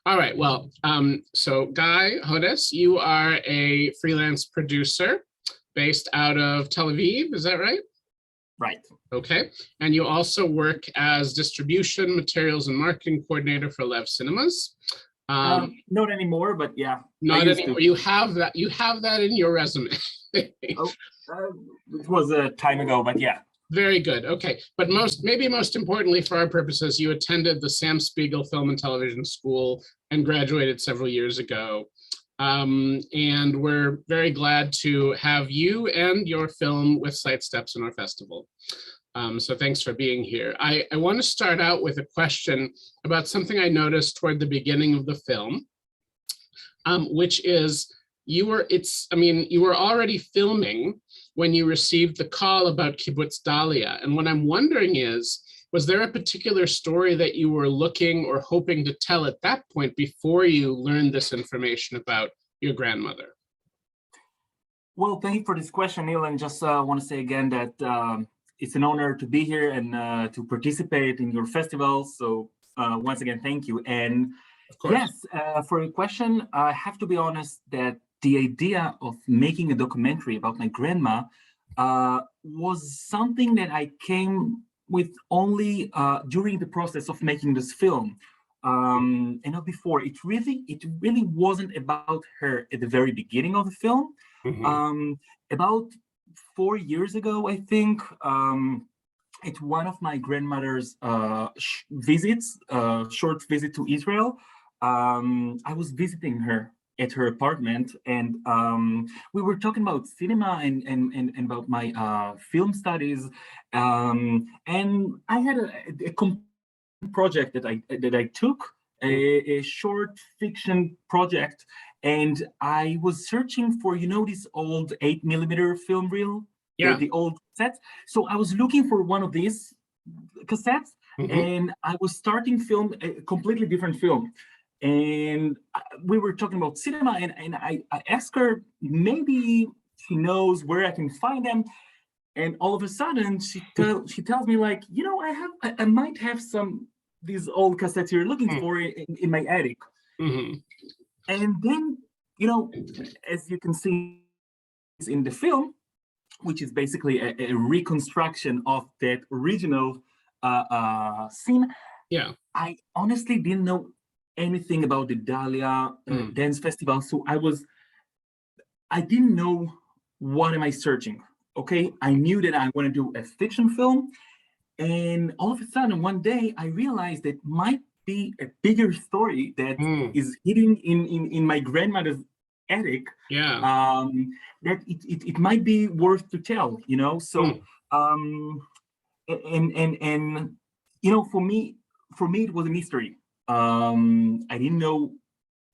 All right. Well, so Guy Hodes, you are a freelance producer based out of Tel Aviv. Is that right? Right. Okay. And you also work as distribution, materials, and marketing coordinator for Lev Cinemas. Not anymore, but yeah. Not anymore. You have that. You have that in your resume. Oh, it was a time ago, but yeah. Very good. Okay. But maybe most importantly for our purposes, you attended the Sam Spiegel Film and Television School and graduated several years ago. And we're very glad to have you and your film with Sidesteps in our festival. So thanks for being here. I want to start out with a question about something I noticed toward the beginning of the film, which is you were already filming when you received the call about Kibbutz Dalia. And what I'm wondering is, was there a particular story that you were looking or hoping to tell at that point before you learned this information about your grandmother? Well, thank you for this question, Neal. And just want to say again that it's an honor to be here and to participate in your festival. So once again, thank you. And yes, for your question, I have to be honest that the idea of making a documentary about my grandma was something that I came with only during the process of making this film. And not before. It really wasn't about her at the very beginning of the film. Mm-hmm. About 4 years ago, I think, at one of my grandmother's visits, short visit to Israel, I was visiting her at her apartment, and we were talking about cinema and about my film studies, and I had a project that I took, a short fiction project, and I was searching for this old 8mm film reel, the old cassettes. So I was looking for one of these cassettes, and I was starting film a completely different film. And we were talking about cinema, and I asked her, maybe she knows where I can find them. And all of a sudden, she tells me, like, I might have these old cassettes you're looking for in my attic. Mm-hmm. And then, as you can see in the film, which is basically a reconstruction of that original scene. Yeah, I honestly didn't know anything about the Dahlia Dance Festival, so I didn't know what am I searching. Okay, I knew that I want to do a fiction film, and all of a sudden one day I realized that might be a bigger story that is hidden in my grandmother's attic. Yeah, that it might be worth to tell. So and for me it was a mystery. I didn't know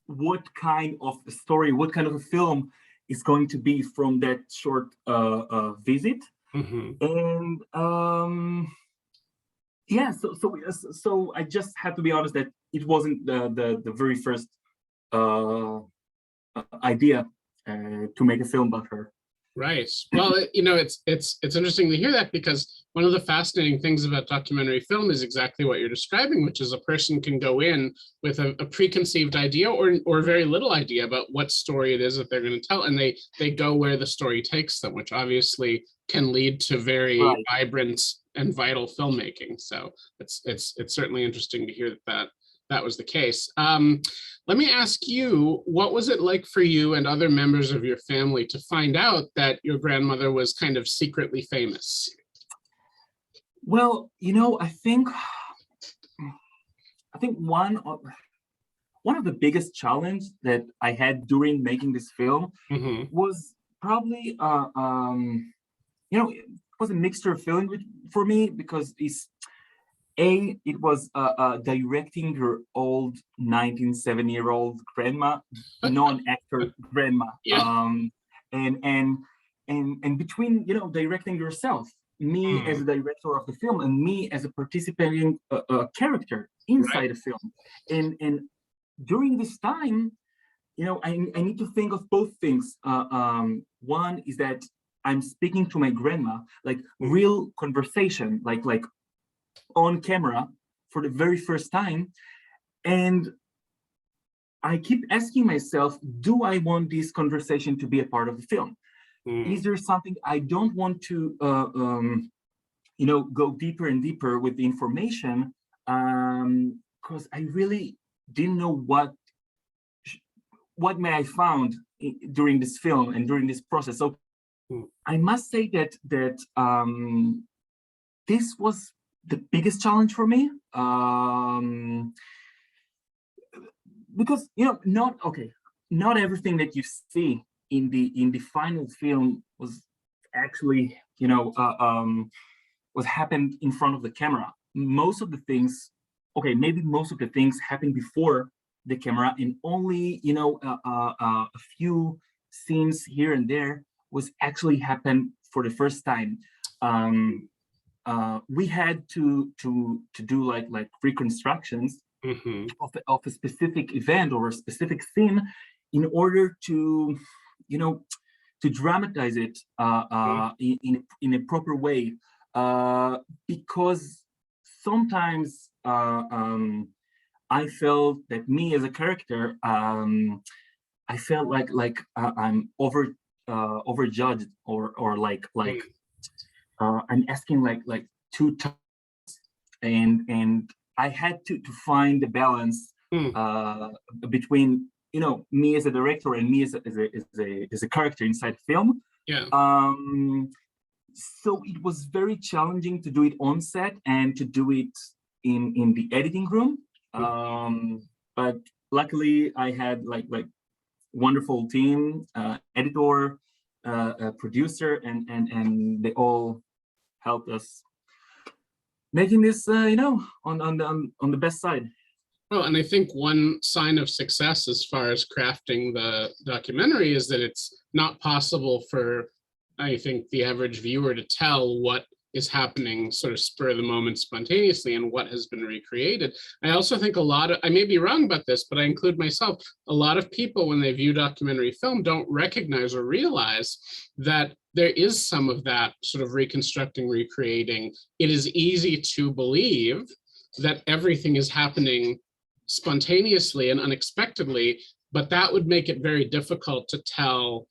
what kind of a story, what kind of a film is going to be from that short visit. And yeah, so I just had to be honest that it wasn't the very first idea to make a film about her. Right. Well, it's interesting to hear that, because one of the fascinating things about documentary film is exactly what you're describing, which is a person can go in with a preconceived idea or very little idea about what story it is that they're going to tell, and they go where the story takes them, which obviously can lead to very vibrant and vital filmmaking. So it's certainly interesting to hear that was the case. Let me ask you, what was it like for you and other members of your family to find out that your grandmother was kind of secretly famous? Well, I think one of the biggest challenges that I had during making this film was probably it was a mixture of feeling for me, because it was directing her old 97-year-old grandma, non-actor grandma. Yeah. And between directing yourself, me as a director of the film and me as a participating character inside the film, and during this time, I need to think of both things. One is that I'm speaking to my grandma, like real conversation, like on camera for the very first time. And I keep asking myself, do I want this conversation to be a part of the film? Is there something I don't want to, go deeper and deeper with the information? Because I really didn't know what may I found during this film and during this process. So I must say that this was the biggest challenge for me. Because not everything that you see in the final film was actually was happened in front of the camera. Most of the things, maybe most of the things happened before the camera, and only a few scenes here and there was actually happened for the first time. We had to do like reconstructions of a specific event or a specific scene in order to dramatize it in a proper way, because sometimes I felt that me as a character, I felt like I'm overjudged, or like I'm asking like too tough, and I had to find the balance between me as a director and me as a character inside the film. Yeah. So it was very challenging to do it on set and to do it in the editing room. But luckily I had like wonderful team, editor, producer, and they all helped us making this on the best side. Well, and I think one sign of success as far as crafting the documentary is that it's not possible for, I think, the average viewer to tell what is happening sort of spur of the moment spontaneously and what has been recreated. I also think I may be wrong about this, but I include myself, a lot of people when they view documentary film don't recognize or realize that there is some of that sort of reconstructing, recreating. It is easy to believe that everything is happening spontaneously and unexpectedly, but that would make it very difficult to tell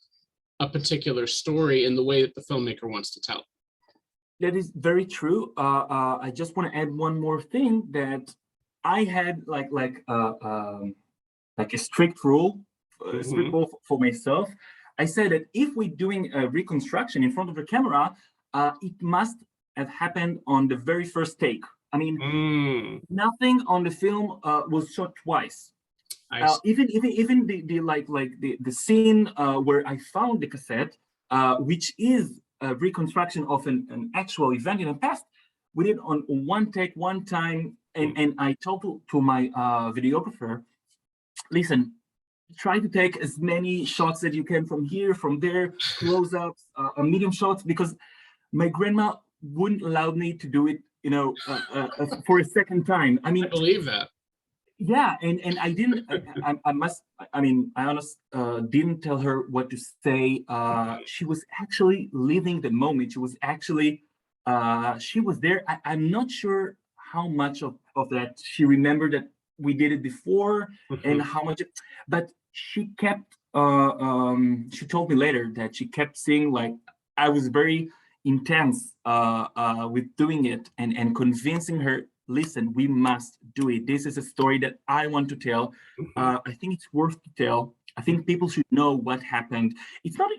a particular story in the way that the filmmaker wants to tell. That is very true. I just want to add one more thing, that I had like a strict rule for myself. I said that if we're doing a reconstruction in front of the camera, it must have happened on the very first take. I mean, nothing on the film was shot twice. Even the scene where I found the cassette, which is a reconstruction of an actual event in the past, we did on one take, one time, and I told to my videographer, listen, try to take as many shots that you can from here, from there, close-ups, medium shots, because my grandma wouldn't allow me to do it, for a second time. I mean, I believe that. Yeah, and I didn't. I honestly didn't tell her what to say. She was actually living the moment. She was actually, she was there. I'm not sure how much of that she remembered that we did it before, and how much, but she kept. She told me later that she kept seeing like I was very intense with doing it and convincing her, listen, we must do it. This is a story that I want to tell. I think it's worth to tell. I think people should know what happened. It's not,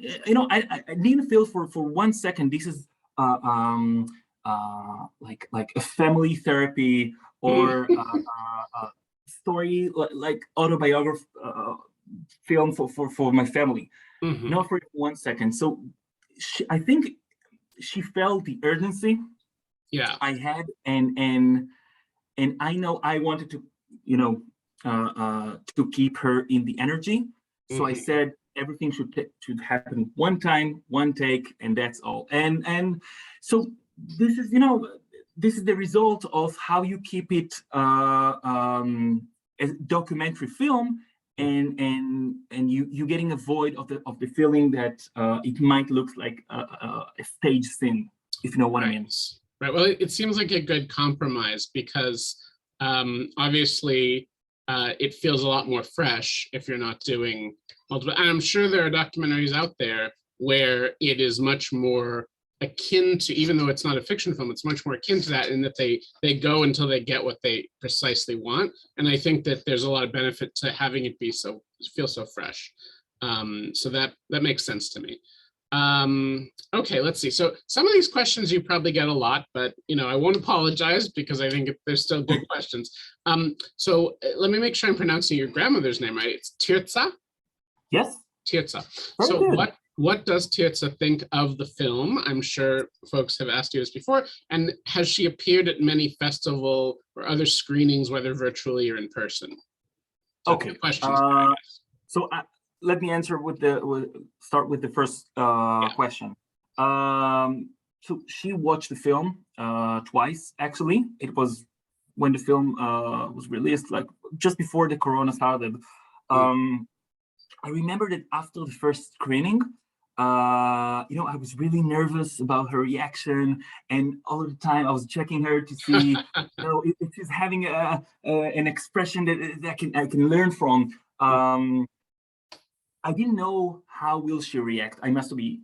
I didn't feel for 1 second this is like a family therapy or a story like autobiography film for my family. Not for 1 second. So I think she felt the urgency I had, and I know I wanted to, to keep her in the energy. So I said everything should happen one time, one take, and that's all. And so this is, this is the result of how you keep it as documentary film, and you getting a void of the feeling that it might look like a stage scene, if you know what I mean. Right. Well, it seems like a good compromise because obviously it feels a lot more fresh if you're not doing multiple. And I'm sure there are documentaries out there where it is much more akin to, even though it's not a fiction film, it's much more akin to that in that they go until they get what they precisely want. And I think that there's a lot of benefit to having it be feel so fresh. So that makes sense to me. Okay, let's see. So some of these questions you probably get a lot, but I won't apologize because I think they're still good questions. So let me make sure I'm pronouncing your grandmother's name right. It's Tirza? Yes. Tirza. Very So good. what does Tirza think of the film? I'm sure folks have asked you this before. And has she appeared at many festival or other screenings, whether virtually or in person? So okay. Questions. Let me answer start with the first question. So she watched the film twice, actually. It was when the film was released, like just before the Corona started. I remember that after the first screening, I was really nervous about her reaction, and all the time I was checking her to see, if she's having an expression that I can learn from. I didn't know how will she react. I must be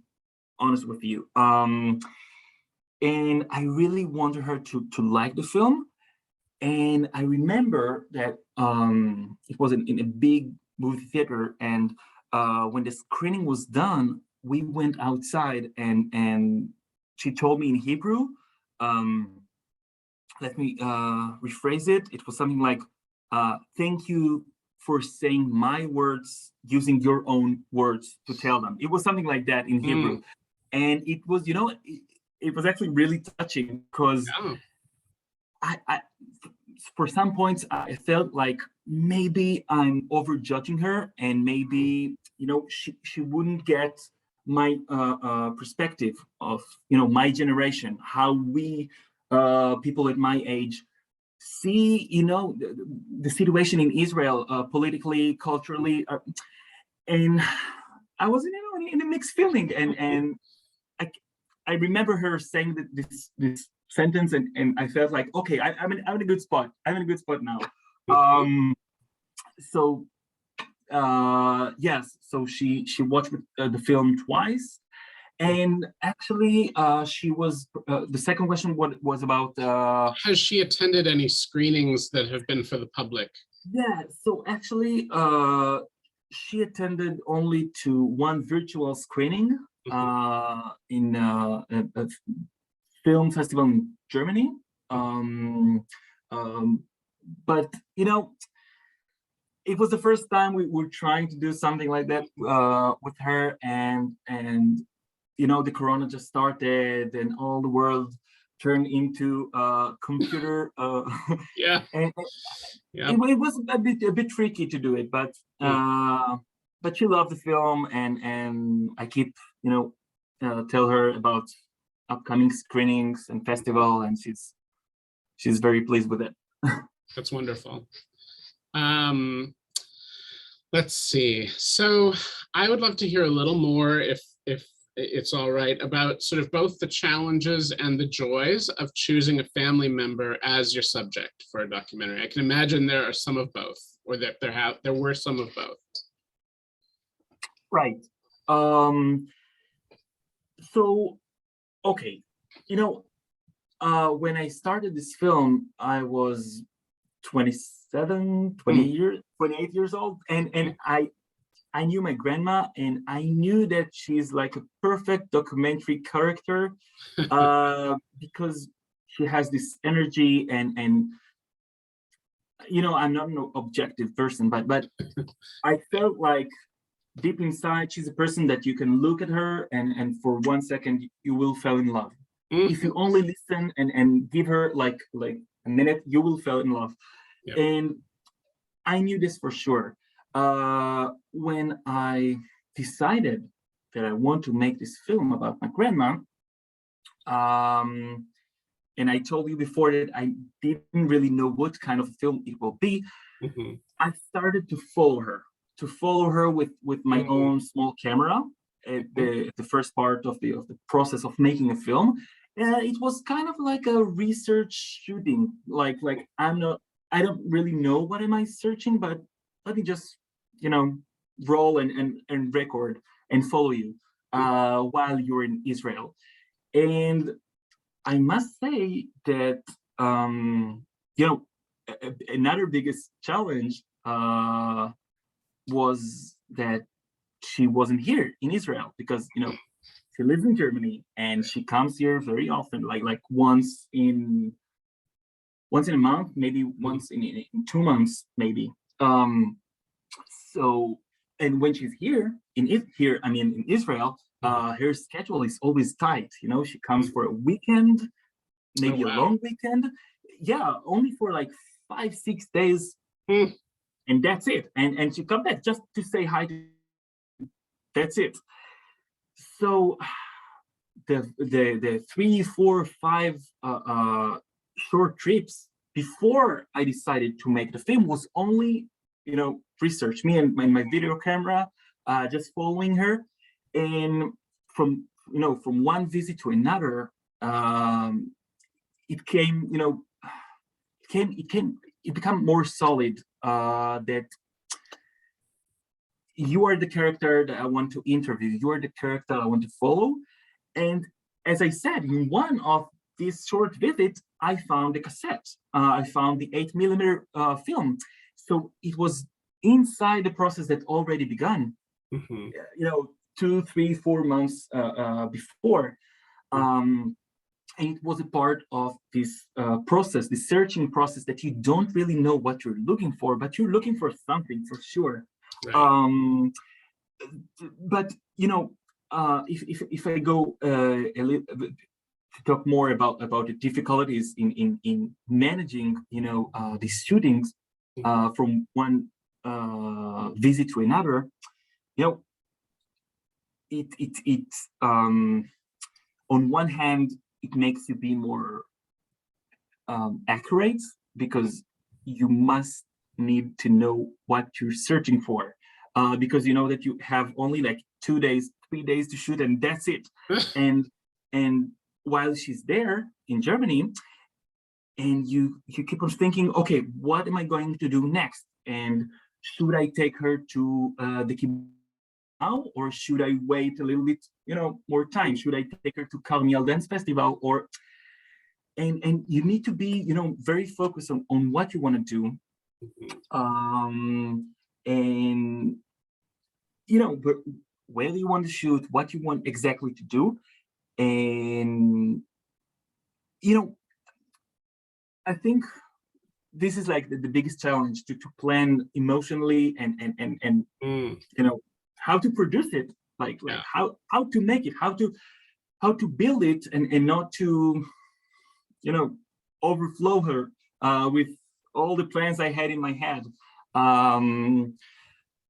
honest with you. And I really wanted her to like the film. And I remember that it was in a big movie theater. And when the screening was done, we went outside and she told me in Hebrew, let me rephrase it. It was something like, thank you for saying my words using your own words to tell them. It was something like that in Hebrew. And it was, it was actually really touching because I for some points, I felt like maybe I'm overjudging her, and maybe, she wouldn't get my perspective of, my generation, how we people at my age see, the situation in Israel, politically, culturally, and I was, in a mixed feeling. And I remember her saying that this sentence, and I felt like, okay, I'm in a good spot. I'm in a good spot now. So yes, so she watched the film twice. And actually, she was, the second question was about... Has she attended any screenings that have been for the public? Yeah, so actually, she attended only to one virtual screening in a film festival in Germany. But, it was the first time we were trying to do something like that with her, and the Corona just started, and all the world turned into computer. And it was a bit tricky to do it, but she loved the film, and I keep tell her about upcoming screenings and festival, and she's very pleased with it. That's wonderful. Let's see. So I would love to hear a little more, if it's all right, about sort of both the challenges and the joys of choosing a family member as your subject for a documentary. I can imagine there are some of both, or that there were some of both. Right. So, okay, when I started this film, I was 28 years old, and I knew my grandma, and I knew that she's like a perfect documentary character because she has this energy, and I'm not an objective person, but I felt like deep inside she's a person that you can look at her, and for 1 second you will fall in love. If you only listen and give her like a minute, you will fall in love. Yep. And I knew this for sure. When I decided that I want to make this film about my grandma, and I told you before that I didn't really know what kind of film it will be, I started to follow her with my own small camera at the first part of the process of making a film. It was kind of like a research shooting, like I'm not I don't really know what am I searching, but let me just, roll and record and follow you while you're in Israel. And I must say that, another biggest challenge was that she wasn't here in Israel because, she lives in Germany and she comes here very often, like once in a month, maybe once in 2 months, maybe. So, and when she's here in Israel, her schedule is always tight. She comes for a weekend, maybe a long weekend. Yeah, only for like 5-6 days, and that's it. And she comes back just to say hi. That's it. So the 3, 4, 5 short trips before I decided to make the film was only, research, me and my video camera, just following her, and from one visit to another, it became more solid, that you are the character that I want to interview. You are the character I want to follow. And as I said, in one of these short visits, I found a cassette. I found the 8mm film. So it was inside the process that already begun, 2, 3, 4 months before. And it was a part of this process, the searching process, that you don't really know what you're looking for, but you're looking for something for sure. Right. But if I go a little to talk more about the difficulties in managing the shootings from one visit to another, it on one hand it makes you be more accurate, because you must need to know what you're searching for, because you know that you have only like 2 days, 3 days to shoot, and that's it. and while she's there in Germany, and you keep on thinking, okay, what am I going to do next? And should I take her to the kibbutz now, or should I wait a little bit, more time? Should I take her to Carmiel Dance Festival, or and you need to be, very focused on what you want to do, and but where do you want to shoot, what you want exactly to do, and I think this is like the biggest challenge, to plan emotionally and how to produce it, like how to make it, how to build it, and not to overflow her with all the plans I had in my head.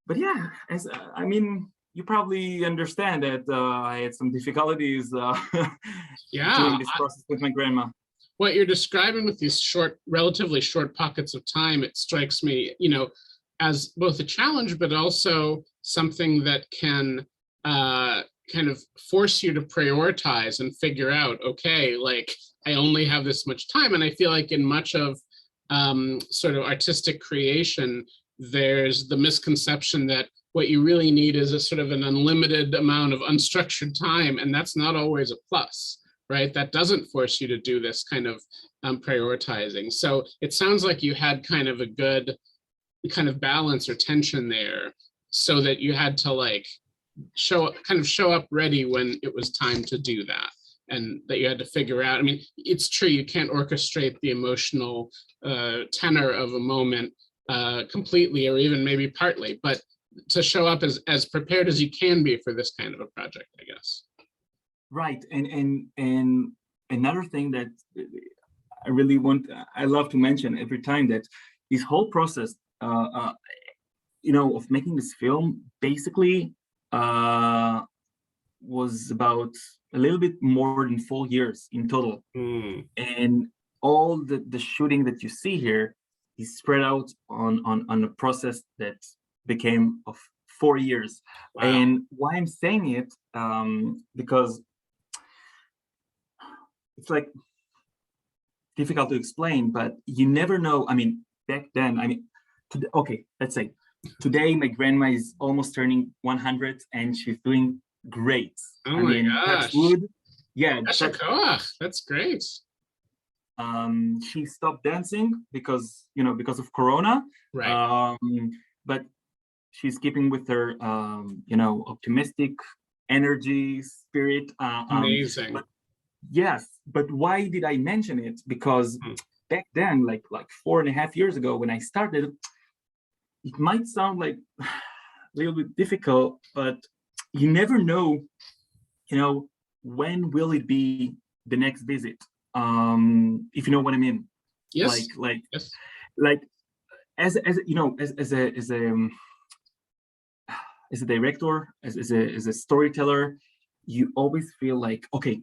But yeah, as you probably understand that I had some difficulties during this process with my grandma. What you're describing with these relatively short pockets of time, it strikes me, as both a challenge, but also something that can kind of force you to prioritize and figure out, okay, like I only have this much time. And I feel like in much of sort of artistic creation, there's the misconception that what you really need is a sort of an unlimited amount of unstructured time, and that's not always a plus, right? That doesn't force you to do this kind of prioritizing. So it sounds like you had kind of a good kind of balance or tension there, so that you had to like show up ready when it was time to do that, and that you had to figure out. I mean, it's true, you can't orchestrate the emotional tenor of a moment completely, or even maybe partly, but to show up as prepared as you can be for this kind of a project, I guess. Right, and another thing that I love to mention every time, that this whole process, of making this film basically was about a little bit more than 4 years in total, and all the shooting that you see here is spread out on a process that became of 4 years. Wow. And why I'm saying it, because it's like difficult to explain, but you never know. I mean, back then, I mean, okay, let's say today my grandma is almost turning 100 and she's doing great. Oh I my mean, that's gosh. good. Yeah, That's great. she stopped dancing because because of Corona. Right. But she's keeping with her optimistic energy, spirit. Amazing. But yes, but why did I mention it? Because back then, like 4.5 years ago, when I started, it might sound like a little bit difficult, but you never know, when will it be the next visit? If you know what I mean. Yes. Yes. As a director, as a storyteller, you always feel like, okay,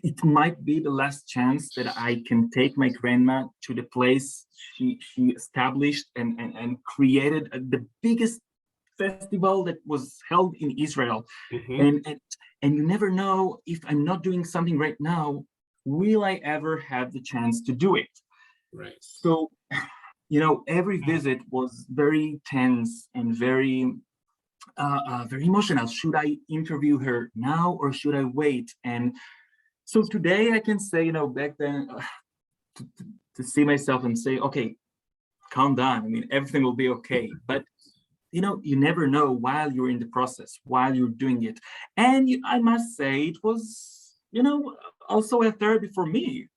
it might be the last chance that I can take my grandma to the place she established and created the biggest festival that was held in Israel. Mm-hmm. And you never know, if I'm not doing something right now, will I ever have the chance to do it? Right. So, every visit was very tense and very emotional. Should I interview her now or should I wait? And so today I can say, back then, to see myself and say, okay, calm down. I mean, everything will be okay. But you never know while you're in the process, while you're doing it. And I must say, it was, also a therapy for me,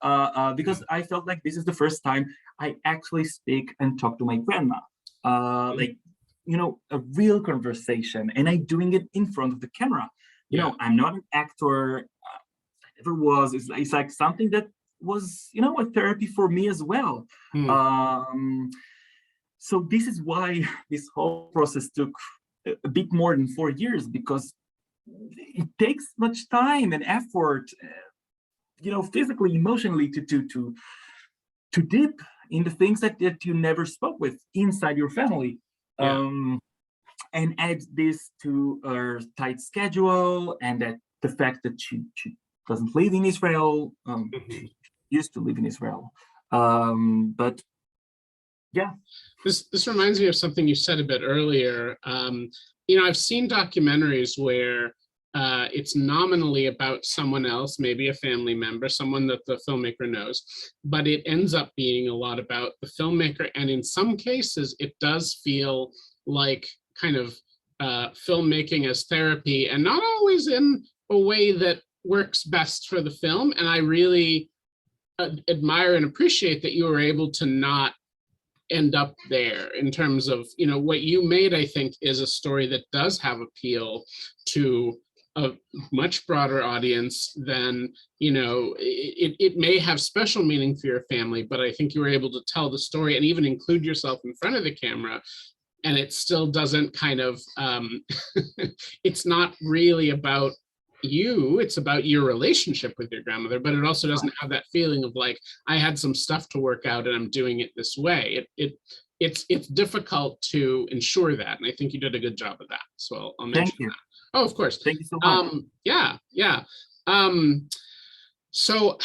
because I felt like this is the first time I actually speak and talk to my grandma, a real conversation, and I'm doing it in front of the camera. I'm not an actor. I never was. It's like something that was, a therapy for me as well. So this is why this whole process took a bit more than 4 years, because it takes much time and effort, physically, emotionally, to dip in the things that you never spoke with inside your family. And add this to her tight schedule, and that the fact that she doesn't live in Israel, she used to live in Israel. But yeah. This reminds me of something you said a bit earlier. I've seen documentaries where it's nominally about someone else, maybe a family member, someone that the filmmaker knows, but it ends up being a lot about the filmmaker. And in some cases, it does feel like kind of filmmaking as therapy, and not always in a way that works best for the film. And I really admire and appreciate that you were able to not end up there in terms of, what you made. I think is a story that does have appeal to a much broader audience than, it may have special meaning for your family, but I think you were able to tell the story and even include yourself in front of the camera. And it still doesn't kind of, it's not really about you, it's about your relationship with your grandmother, but it also doesn't have that feeling of like, I had some stuff to work out and I'm doing it this way. It's difficult to ensure that. And I think you did a good job of that. So I'll mention that. Oh, of course. Thank you so much. Yeah. So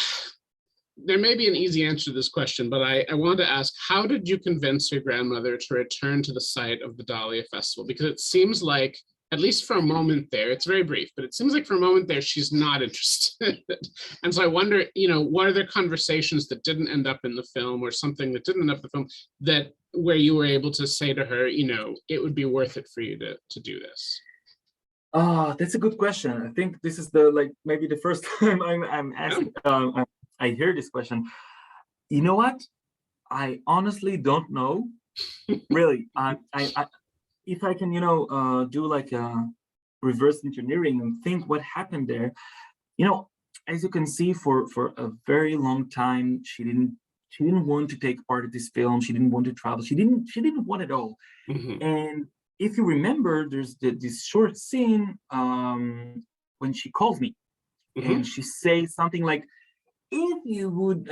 there may be an easy answer to this question, but I wanted to ask, how did you convince your grandmother to return to the site of the Dahlia Festival? Because it seems like, at least for a moment there, it's very brief, but it seems like for a moment there, she's not interested. And so I wonder, what are there conversations that didn't end up in the film, or something that didn't end up in the film, that where you were able to say to her, it would be worth it for you to do this? That's a good question. I think this is maybe the first time I'm asking. I hear this question. You know what? I honestly don't know. Really, I if I can, do like a reverse engineering and think what happened there. As you can see, for a very long time, she didn't want to take part of this film. She didn't want to travel. She didn't want it all. And if you remember, there's this short scene when she calls me, and she says something like, if you would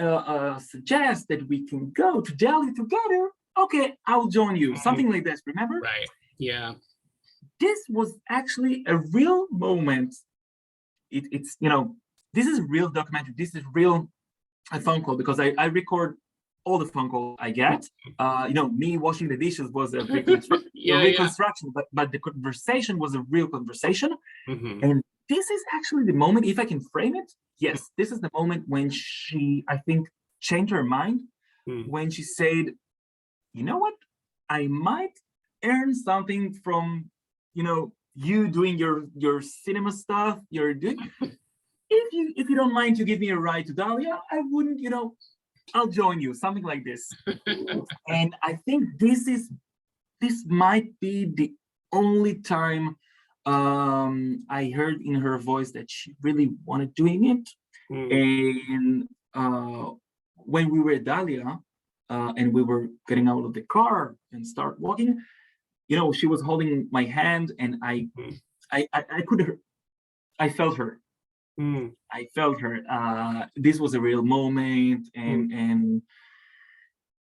suggest that we can go to Delhi together, okay, I'll join you. Something like this, remember? Right, yeah. This was actually a real moment. It's, this is real documentary. This is real a phone call, because I record all the phone calls I get. Me washing the dishes was a Yeah, reconstruction, but the conversation was a real conversation. Mhm. And this is actually the moment, if I can frame it, yes, this is the moment when she, I think, changed her mind, Mhm. when she said, you know what, I might earn something from, you doing your cinema stuff you're doing. If you don't mind to give me a ride to Dahlia, I wouldn't, I'll join you, something like this. And I think this might be the only time I heard in her voice that she really wanted doing it. And when we were at Dahlia, and we were getting out of the car and start walking, she was holding my hand, and I could, I felt her. Mhm. I felt her. This was a real moment, and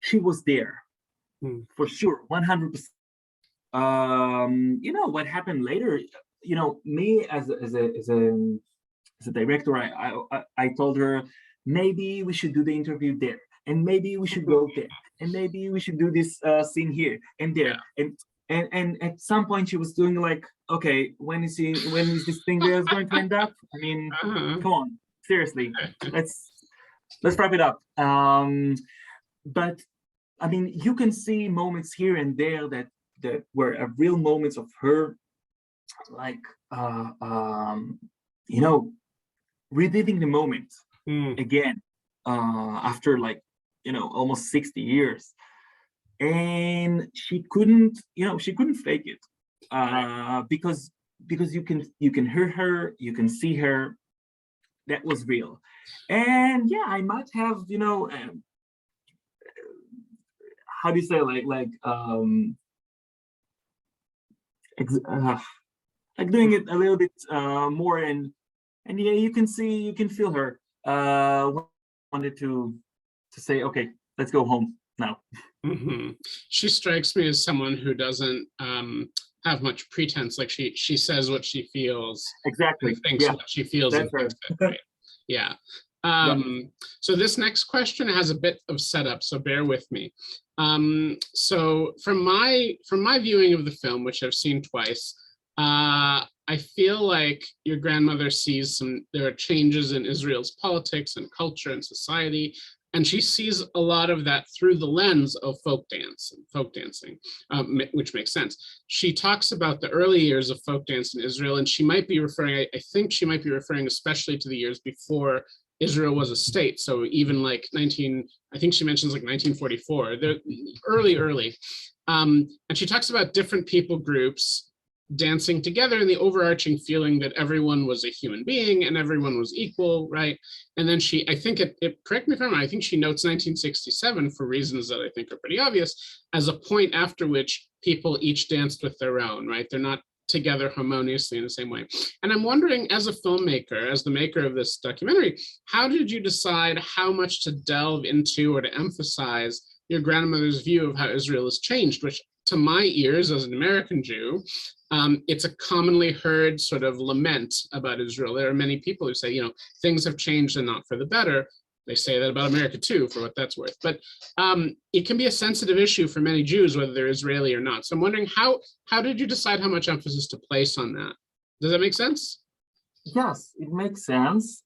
she was there for sure, 100%. What happened later? Me as a director, I told her, maybe we should do the interview there, and maybe we should go there, and maybe we should do this scene here and there, and at some point she was doing like, okay, when is this thing going to end up? I mean, come on, seriously, let's wrap it up. But I mean, you can see moments here and there that were real moments of her, like reliving the moment again, after, like, almost 60 years, and she couldn't fake it, because you can hear her, you can see her. That was real. And yeah, I might have, how do you say, like doing it a little bit more, and yeah, you can feel her wanted to say, okay, let's go home now. She strikes me as someone who doesn't have much pretense. Like she says what she feels, exactly, and thinks what she feels, that's and thinks it, right? Yeah. So this next question has a bit of setup, so bear with me. So from my viewing of the film, which I've seen twice, I feel like your grandmother sees there are changes in Israel's politics and culture and society, and she sees a lot of that through the lens of folk dancing, which makes sense. She talks about the early years of folk dance in Israel, and she might be referring, I think she might be referring especially to the years before Israel was a state. So even like I think she mentions like 1944, the early. And she talks about different people groups dancing together, and the overarching feeling that everyone was a human being and everyone was equal, right? And then I think correct me if I'm wrong, I think she notes 1967, for reasons that I think are pretty obvious, as a point after which people each danced with their own, right? They're not together harmoniously in the same way. And I'm wondering, as a filmmaker, as the maker of this documentary, how did you decide how much to delve into or to emphasize your grandmother's view of how Israel has changed, which to my ears as an American Jew, it's a commonly heard sort of lament about Israel. There are many people who say, things have changed and not for the better. They say that about America too, for what that's worth. But it can be a sensitive issue for many Jews, whether they're Israeli or not. So I'm wondering, how did you decide how much emphasis to place on that? Does that make sense? Yes, it makes sense.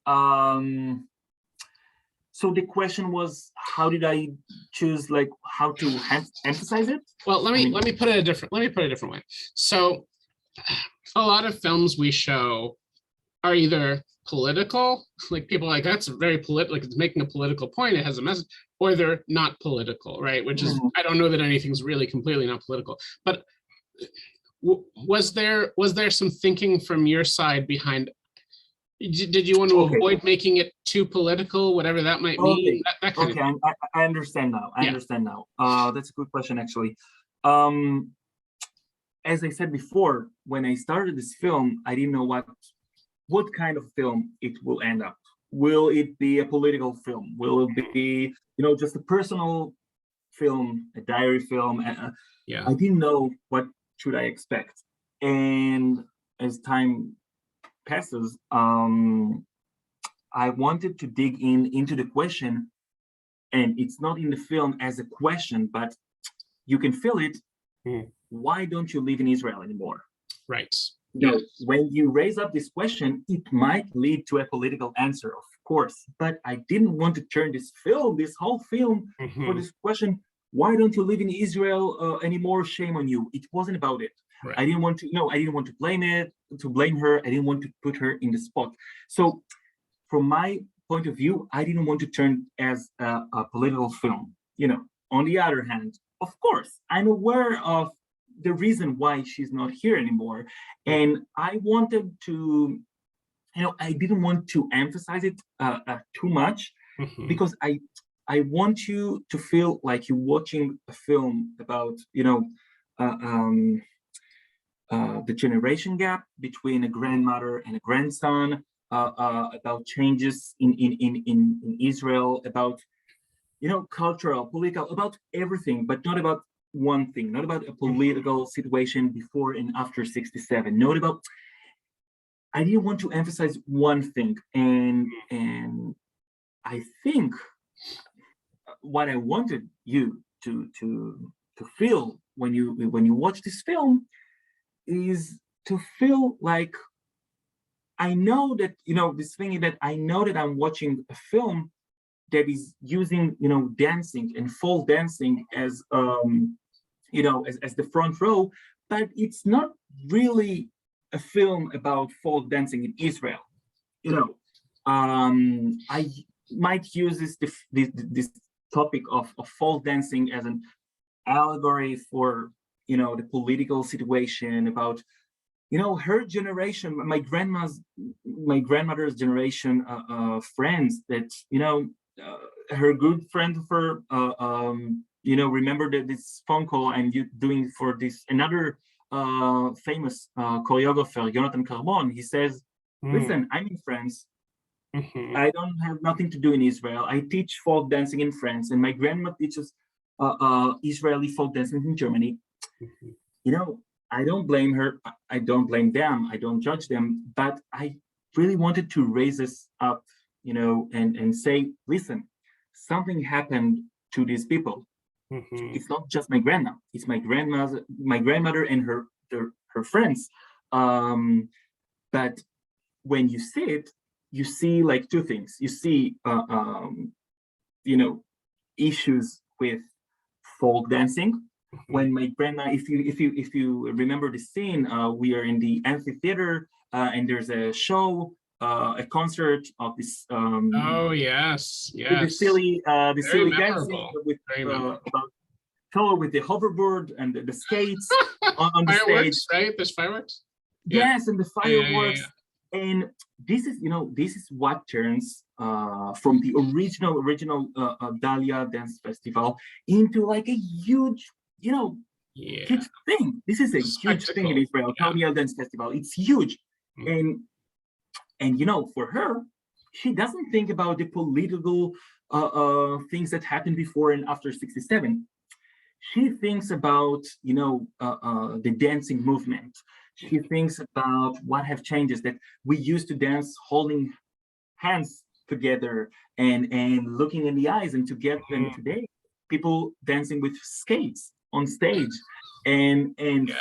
So the question was, how did I choose, like, how to emphasize it? Well, let me put it a different way. So a lot of films we show are either political, like people are like, that's very political, like it's making a political point, it has a message, or they're not political, right? Which is, I don't know that anything's really completely not political. But was there some thinking from your side behind, did you want to avoid making it too political, whatever that might mean? That kind of I understand now. I understand now. That's a good question, actually. As I said before, when I started this film, I didn't know what kind of film it will end up. Will it be a political film? Will it be, just a personal film, a diary film? I didn't know what should I expect. And as time passes, I wanted to dig into the question, and it's not in the film as a question, but you can feel it. Why don't you live in Israel anymore? Right. You know, when you raise up this question, it might lead to a political answer, of course, but I didn't want to turn this whole film for this question, why don't you live in Israel anymore? Shame on you. It wasn't about it. Right. I didn't want to blame her. I didn't want to put her in the spot. So from my point of view, I didn't want to turn as a political film. You know, on the other hand, of course, I'm aware of the reason why she's not here anymore. And I wanted to, I didn't want to emphasize it too much, because I want you to feel like you're watching a film about, the generation gap between a grandmother and a grandson, about changes in Israel, about, cultural, political, about everything, but not about one thing, not about a political situation before and after 67, not about, I didn't want to emphasize one thing. And I think what I wanted you to feel when you watch this film is to feel like, I know that, this thing that I know that I'm watching a film that is using, dancing and folk dancing as, as the front row, but it's not really a film about folk dancing in Israel. I might use this topic of folk dancing as an allegory for, the political situation about, her generation, my grandmother's generation, friends that, her good friend of her, remember that this phone call I'm doing for this another famous choreographer, Jonathan Carbon. He says, listen, I'm in France. I don't have nothing to do in Israel. I teach folk dancing in France, and my grandma teaches Israeli folk dancing in Germany. I don't blame her. I don't blame them. I don't judge them. But I really wanted to raise this up, and say, listen, something happened to these people. It's not just my grandma. It's my grandmother and her friends. But when you see it, you see like two things. You see, issues with folk dancing. When my grandma, if you remember the scene, we are in the amphitheater, and there's a show, a concert of this. Oh yes. The silly dancing with fellow with the hoverboard and the skates on the fireworks, stage. right? There's fireworks. Yes, and the fireworks. And this is what turns from the original Dahlia Dance Festival into like a huge, huge thing. This is a huge thing in Israel, Dahlia Dance Festival. It's huge. And for her, she doesn't think about the political things that happened before and after 67. She thinks about, the dancing movement. She thinks about what have changes, that we used to dance holding hands together and looking in the eyes, and to get them today, people dancing with skates on stage and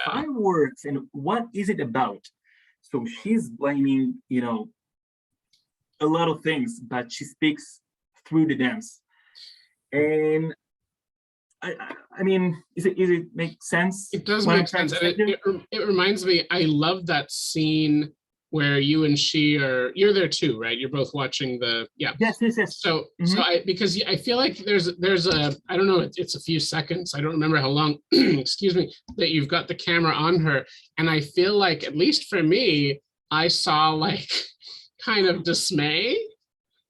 fireworks. And what is it about? So she's blaming, a lot of things, but she speaks through the dance. And I mean, is it make sense? It does make sense. And it reminds me, I love that scene where you and you're there too, right? You're both watching Yes. So because I feel like there's a, I don't know, it's a few seconds, I don't remember how long, excuse me, that you've got the camera on her. And I feel like, at least for me, I saw like kind of dismay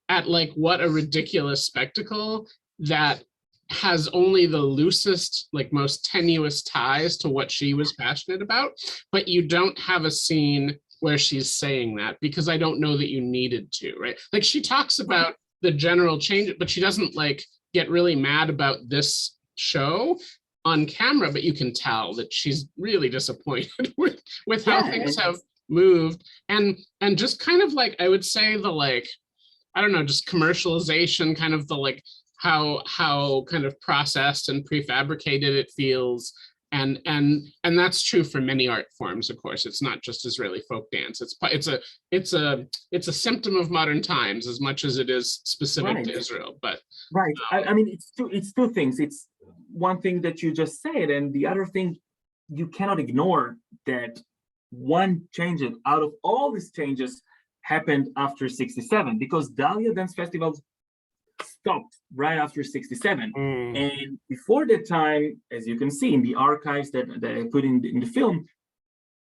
at like what a ridiculous spectacle that has only the loosest, like most tenuous ties to what she was passionate about, but you don't have a scene where she's saying that, because I don't know that you needed to, right? Like she talks about the general change, but she doesn't like get really mad about this show on camera, but you can tell that she's really disappointed with how things have moved. And just kind of like, I would say the like, I don't know, just commercialization, kind of the like how kind of processed and prefabricated it feels. And that's true for many art forms, of course. It's not just Israeli folk dance. It's a symptom of modern times as much as it is specific to Israel. But right, I mean, it's two things. It's one thing that you just said, and the other thing you cannot ignore that one change out of all these changes happened after 67, because Dalia Dance Festival stopped right after 67. And before that time, as you can see in the archives that I put in the film,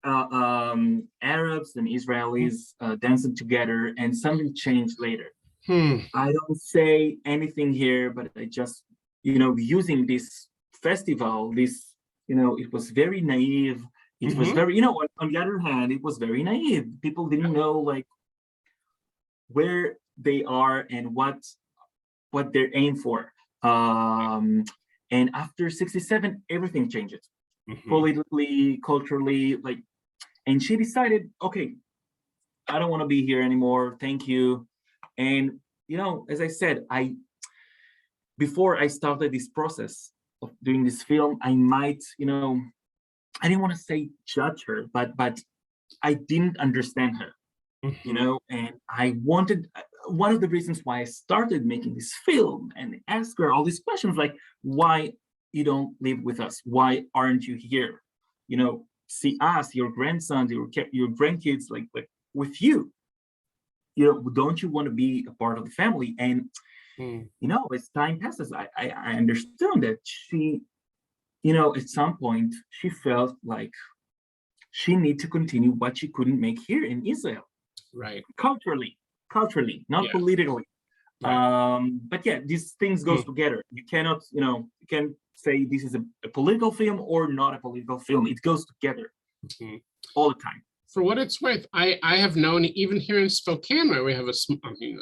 Arabs and Israelis dancing together, and something changed later. I don't say anything here, but I just, using this festival, it was very naive. It was very, on the other hand, it was very naive. People didn't know like where they are and what they're aimed for. And after 67, everything changes, politically, culturally, and she decided, okay, I don't want to be here anymore. Thank you. And, as I said, before I started this process of doing this film, I might, I didn't want to say judge her, but I didn't understand her, and I wanted, one of the reasons why I started making this film and ask her all these questions, like, why you don't live with us? Why aren't you here? See us, your grandsons, your grandkids, like with you. Don't you want to be a part of the family? And as time passes, I understood that she, at some point she felt like she needed to continue what she couldn't make here in Israel. Right. Culturally, not politically. Right. But yeah, these things goes together. You cannot, you can't say this is a political film or not a political film. It goes together all the time. For what it's worth, I have known, even here in Spokane, where we have a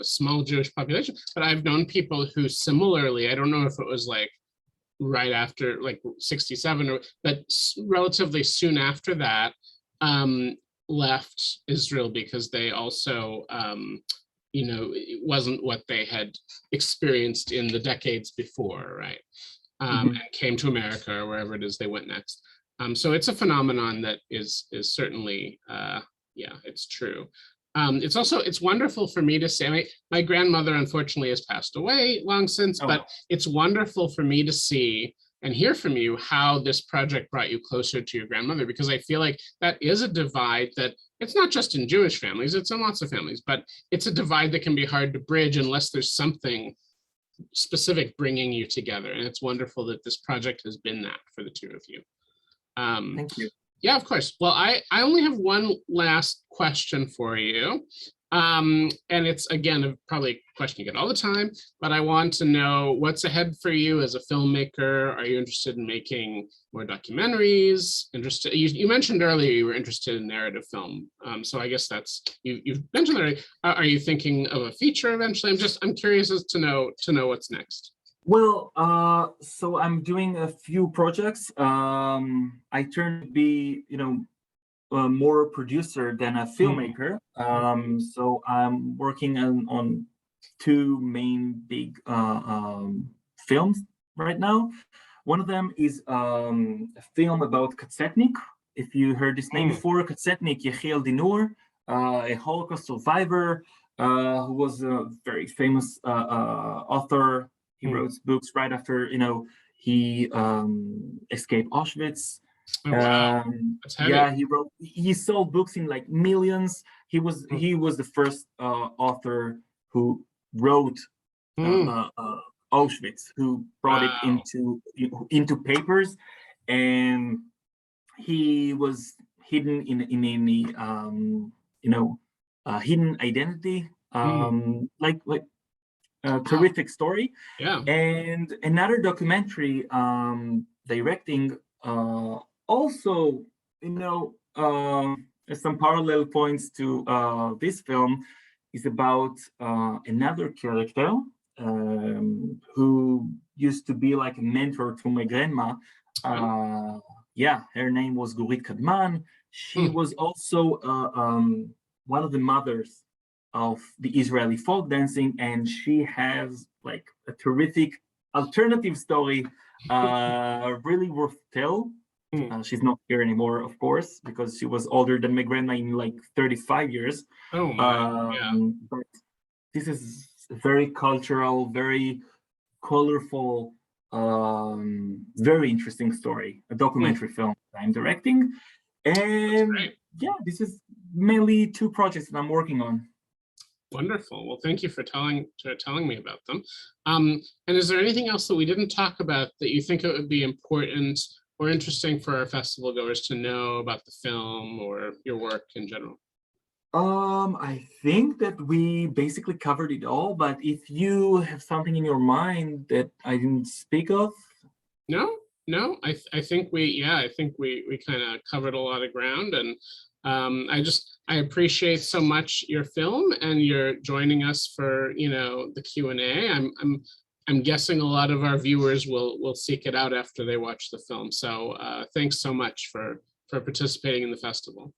small Jewish population, but I've known people who similarly, I don't know if it was like right after like 67, but relatively soon after that, left Israel because they also, it wasn't what they had experienced in the decades before, right? And came to America or wherever it is they went next. So it's a phenomenon that is certainly, it's true. It's wonderful for me to say, my grandmother unfortunately has passed away long since, but it's wonderful for me to see and hear from you how this project brought you closer to your grandmother, because I feel like that is a divide that it's not just in Jewish families, it's in lots of families, but it's a divide that can be hard to bridge unless there's something specific bringing you together. And it's wonderful that this project has been that for the two of you. Thank you. Yeah, of course. Well, I only have one last question for you. And it's, again, probably a question you get all the time, but I want to know what's ahead for you as a filmmaker. Are you interested in making more documentaries? You mentioned earlier you were interested in narrative film. So I guess you've mentioned that already. Are you thinking of a feature eventually? I'm curious as to know what's next. Well, so I'm doing a few projects. I turned to be, more a producer than a filmmaker. So I'm working on two main big films right now. One of them is a film about Katsetnik. If you heard this name before, Katsetnik Yechiel Dinur, a Holocaust survivor who was a very famous author. He wrote books right after, he escaped Auschwitz. Oh, wow. He sold books in like millions. He was the first author who wrote Auschwitz, who brought it into papers, and he was hidden in the hidden identity, terrific story. Yeah. And another documentary directing also, some parallel points to this film is about another character who used to be like a mentor to my grandma. Her name was Gurit Kadman. She was also one of the mothers of the Israeli folk dancing, and she has like a terrific alternative story, really worth tell. She's not here anymore, of course, because she was older than my grandma in like 35 years. Oh my, yeah. But this is very cultural, very colorful, very interesting story, a documentary film I'm directing. And yeah, this is mainly 2 projects that I'm working on. Wonderful. Well, thank you for telling me about them. And is there anything else that we didn't talk about that you think it would be important or interesting for our festival goers to know about the film or your work in general? I think that we basically covered it all, but if you have something in your mind that I didn't speak of. No, I think we kind of covered a lot of ground, and I appreciate so much your film and your joining us for the Q&A. I'm guessing a lot of our viewers will seek it out after they watch the film. So thanks so much for participating in the festival.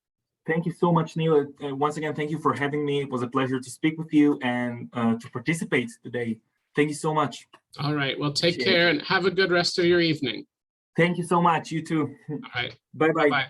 Thank you so much, Neal. Once again, thank you for having me. It was a pleasure to speak with you and to participate today. Thank you so much. All right. Well, take care and have a good rest of your evening. Thank you so much. You too. All right. Bye-bye. Bye.